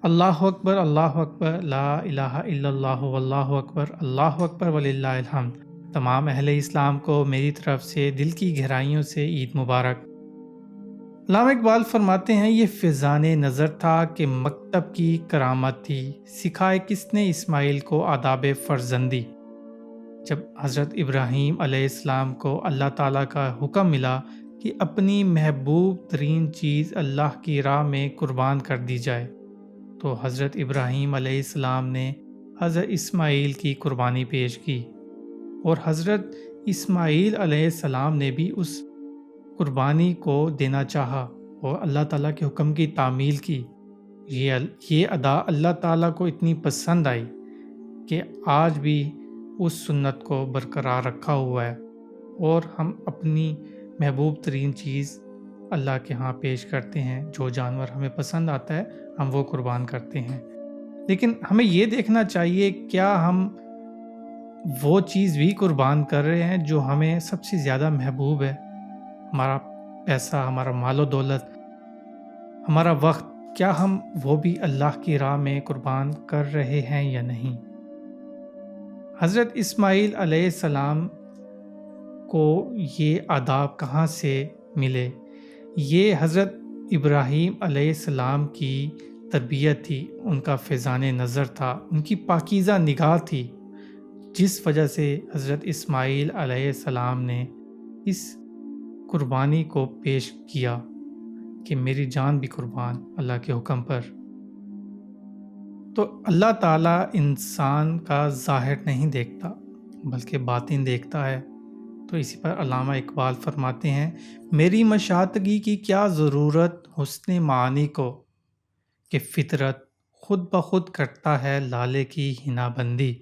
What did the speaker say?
اللہ اکبر لا الہ الا اللہ واللہ اکبر اللہ اکبر وللہ الحمد۔ تمام اہل اسلام کو میری طرف سے دل کی گہرائیوں سے عید مبارک۔ علامہ اقبال فرماتے ہیں یہ فیضان نظر تھا کہ مکتب کی کرامت تھی، سکھائے کس نے اسماعیل کو آداب فرزندی۔ جب حضرت ابراہیم علیہ السلام کو اللہ تعالیٰ کا حکم ملا کہ اپنی محبوب ترین چیز اللہ کی راہ میں قربان کر دی جائے، تو حضرت ابراہیم علیہ السلام نے حضرت اسماعیل کی قربانی پیش کی، اور حضرت اسماعیل علیہ السلام نے بھی اس قربانی کو دینا چاہا اور اللہ تعالیٰ کے حکم کی تعمیل کی۔ یہ ادا اللہ تعالیٰ کو اتنی پسند آئی کہ آج بھی اس سنت کو برقرار رکھا ہوا ہے، اور ہم اپنی محبوب ترین چیز اللہ کے ہاں پیش کرتے ہیں۔ جو جانور ہمیں پسند آتا ہے ہم وہ قربان کرتے ہیں، لیکن ہمیں یہ دیکھنا چاہیے کیا ہم وہ چیز بھی قربان کر رہے ہیں جو ہمیں سب سے زیادہ محبوب ہے، ہمارا پیسہ، ہمارا مال و دولت، ہمارا وقت، کیا ہم وہ بھی اللہ کی راہ میں قربان کر رہے ہیں یا نہیں۔ حضرت اسماعیل علیہ السلام کو یہ آداب کہاں سے ملے؟ یہ حضرت ابراہیم علیہ السلام کی تربیت تھی، ان کا فیضان نظر تھا، ان کی پاکیزہ نگاہ تھی، جس وجہ سے حضرت اسماعیل علیہ السلام نے اس قربانی کو پیش کیا کہ میری جان بھی قربان اللہ کے حکم پر۔ تو اللہ تعالیٰ انسان کا ظاہر نہیں دیکھتا بلکہ باطن دیکھتا ہے۔ تو اسی پر علامہ اقبال فرماتے ہیں، میری مشاطگی کی کیا ضرورت حسن معانی کو، کہ فطرت خود بخود کرتا ہے لالے کی حنا بندی۔